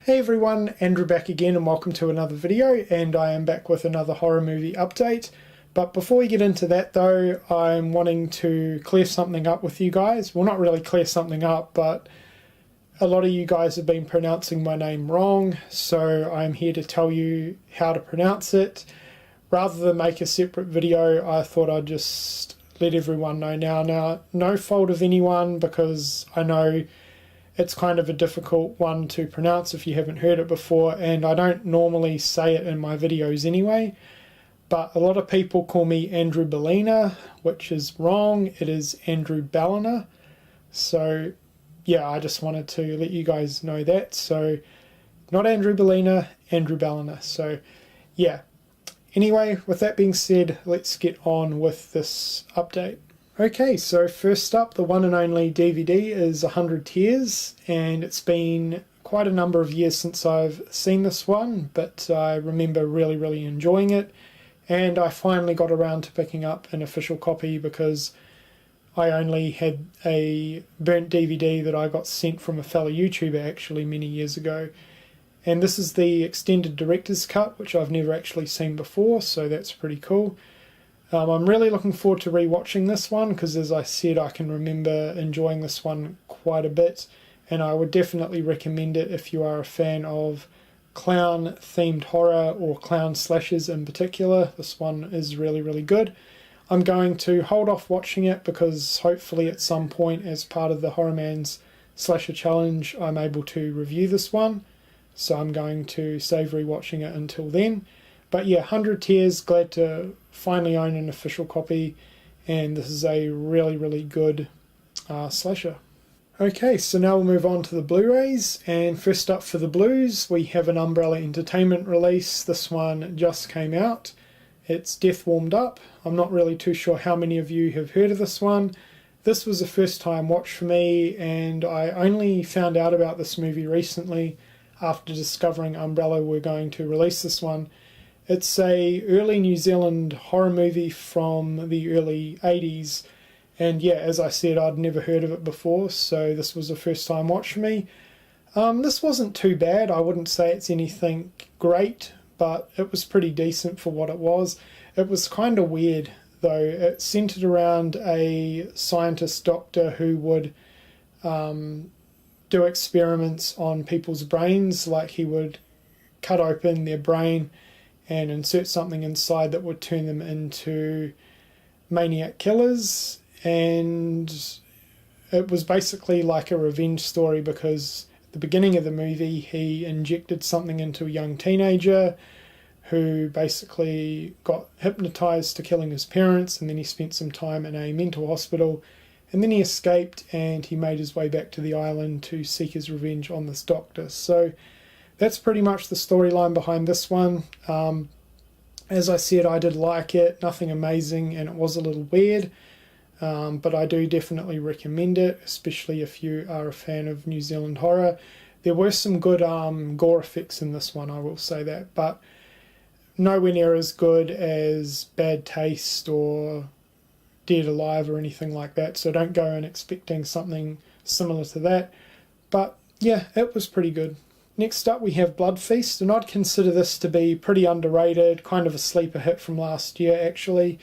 Hey everyone, Andrew back again and welcome to another video, and I am back with another horror movie update. But before we get into that though, I'm wanting to clear something up with you guys. Well, not really clear something up, but a lot of you guys have been pronouncing my name wrong, so I'm here to tell you how to pronounce it. Rather than make a separate video, I thought I'd just let everyone know now. Now, no fault of anyone, because I know it's kind of a difficult one to pronounce if you haven't heard it before, and I don't normally say it in my videos anyway, but a lot of people call me Andrew Bellina, which is wrong. It is Andrew Ballina. So yeah, I just wanted to let you guys know that. So not Andrew Bellina, Andrew Ballina. So yeah. Anyway, with that being said, let's get on with this update. Okay, so first up, the one and only DVD is 100 Tears, and it's been quite a number of years since I've seen this one, but I remember really enjoying it, and I finally got around to picking up an official copy because I only had a burnt DVD that I got sent from a fellow YouTuber actually many years ago, and this is the extended director's cut, which I've never actually seen before, so that's pretty cool. I'm really looking forward to rewatching this one because, as I said, I can remember enjoying this one quite a bit, and I would definitely recommend it if you are a fan of clown-themed horror or clown slashers in particular. This one is really good. I'm going to hold off watching it because hopefully at some point as part of the Horror Man's Slasher Challenge I'm able to review this one, so I'm going to save rewatching it until then. But yeah, 100 Tears, glad to finally own an official copy, and this is a really good slasher. Okay, so now we'll move on to the Blu-rays, and first up for the Blues, we have an Umbrella Entertainment release. This one just came out. It's Death Warmed Up. I'm not really too sure how many of you have heard of this one. This was a first time watch for me, and I only found out about this movie recently after discovering Umbrella were going to release this one. It's a early New Zealand horror movie from the early 80s, and yeah, as I said, I'd never heard of it before, so this was a first time watch for me. This wasn't too bad. I wouldn't say it's anything great, but it was pretty decent for what it was. It was kind of weird though. It centered around a scientist doctor who would do experiments on people's brains, like he would cut open their brain and insert something inside that would turn them into maniac killers. And it was basically like a revenge story because at the beginning of the movie he injected something into a young teenager who basically got hypnotized to killing his parents, and then he spent some time in a mental hospital, and then he escaped and he made his way back to the island to seek his revenge on this doctor. So that's pretty much the storyline behind this one. As I said, I did like it, nothing amazing, and it was a little weird, but I do definitely recommend it, especially if you are a fan of New Zealand horror. There were some good gore effects in this one, I will say that, but nowhere near as good as Bad Taste or Dead Alive or anything like that, so don't go in expecting something similar to that. But yeah, it was pretty good. Next up we have Blood Feast, and I'd consider this to be pretty underrated, kind of a sleeper hit from last year actually.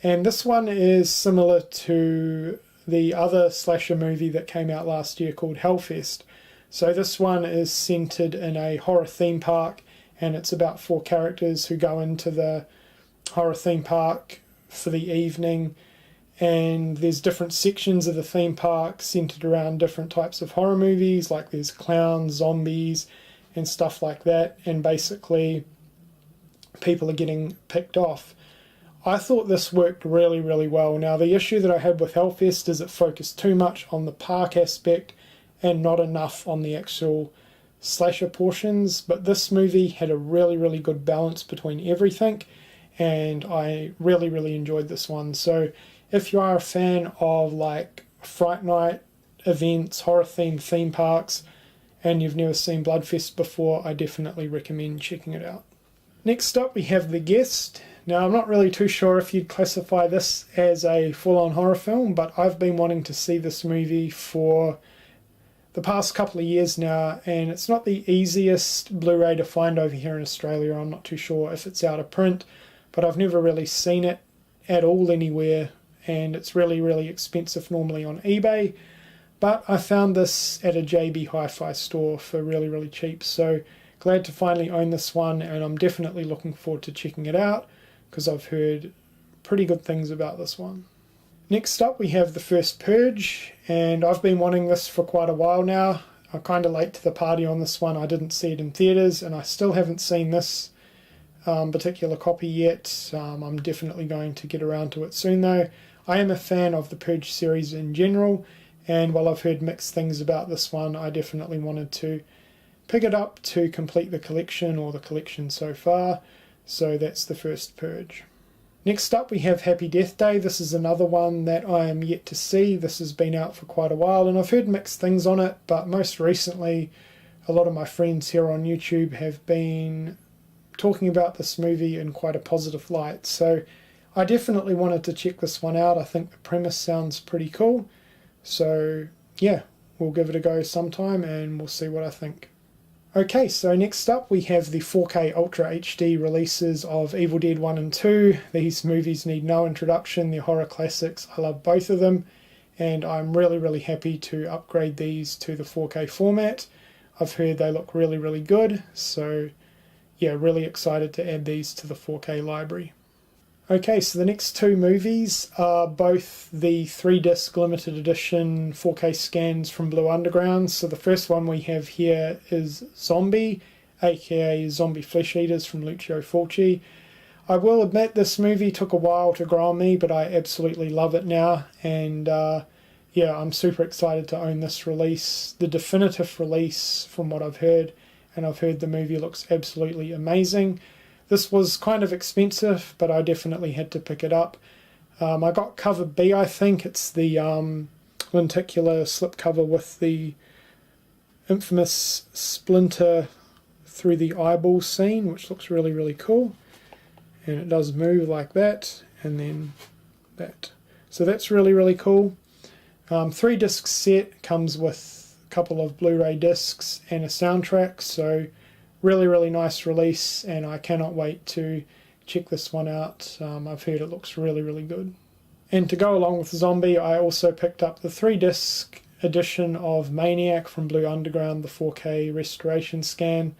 And this one is similar to the other slasher movie that came out last year called Hellfest. So this one is centered in a horror theme park, and it's about 4 characters who go into the horror theme park for the evening, and there's different sections of the theme park centered around different types of horror movies, like there's clowns, zombies and stuff like that, and basically people are getting picked off. I thought this worked really well. Now the issue that I had with Hellfest is it focused too much on the park aspect and not enough on the actual slasher portions, but this movie had a really good balance between everything, and I really enjoyed this one. So if you are a fan of like Fright Night events, horror themed theme parks, and you've never seen Bloodfest before, I definitely recommend checking it out. Next up we have The Guest. Now I'm not really too sure if you'd classify this as a full-on horror film, but I've been wanting to see this movie for the past couple of years now, and it's not the easiest Blu-ray to find over here in Australia. I'm not too sure if it's out of print, but I've never really seen it at all anywhere, and it's really, really expensive normally on eBay. But I found this at a JB Hi-Fi store for really, really cheap, so glad to finally own this one, and I'm definitely looking forward to checking it out because I've heard pretty good things about this one. Next up we have The First Purge, and I've been wanting this for quite a while now. I'm kind of late to the party on this one. I didn't see it in theatres, and I still haven't seen this particular copy yet. I'm definitely going to get around to it soon though. I am a fan of the Purge series in general, and while I've heard mixed things about this one, I definitely wanted to pick it up to complete the collection, or the collection so far. So that's The First Purge. Next up we have Happy Death Day. This is another one that I am yet to see. This has been out for quite a while and I've heard mixed things on it, but most recently a lot of my friends here on YouTube have been talking about this movie in quite a positive light. So I definitely wanted to check this one out. I think the premise sounds pretty cool. So yeah, we'll give it a go sometime and we'll see what I think. Okay, so next up we have the 4K Ultra HD releases of Evil Dead 1 and 2. These movies need no introduction, they're horror classics. I love both of them, and I'm really, really happy to upgrade these to the 4K format. I've heard they look really, really good, so yeah, really excited to add these to the 4K library. Okay, so the next two movies are both the 3-disc limited edition 4K scans from Blue Underground. So the first one we have here is Zombie, aka Zombie Flesh Eaters from Lucio Fulci. I will admit this movie took a while to grow on me, but I absolutely love it now. And yeah, I'm super excited to own this release, the definitive release from what I've heard. And I've heard the movie looks absolutely amazing. This was kind of expensive, but I definitely had to pick it up. I got cover B, I think. It's the lenticular slipcover with the infamous splinter through the eyeball scene, which looks really, really cool. And it does move like that, and then that. So that's really, really cool. 3-disc set, comes with a couple of Blu-ray discs and a soundtrack, so really, really nice release, and I cannot wait to check this one out. I've heard it looks really, really good. And to go along with Zombie, I also picked up the 3-disc edition of Maniac from Blue Underground, the 4K restoration scan.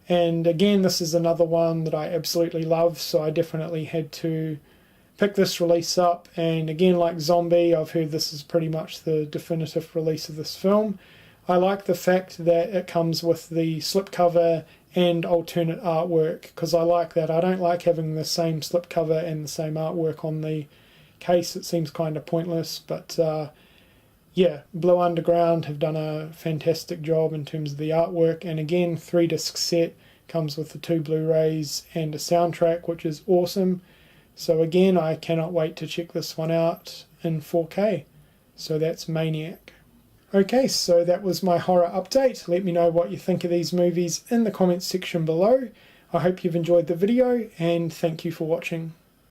And again, this is another one that I absolutely love, so I definitely had to pick this release up. And again, like Zombie, I've heard this is pretty much the definitive release of this film. I like the fact that it comes with the slipcover and alternate artwork, because I like that. I don't like having the same slipcover and the same artwork on the case. It seems kind of pointless, but yeah, Blue Underground have done a fantastic job in terms of the artwork. And again, 3-disc set, comes with the 2 Blu-rays and a soundtrack, which is awesome. So again, I cannot wait to check this one out in 4K. So that's Maniac. Okay, so that was my horror update. Let me know what you think of these movies in the comments section below. I hope you've enjoyed the video, and thank you for watching.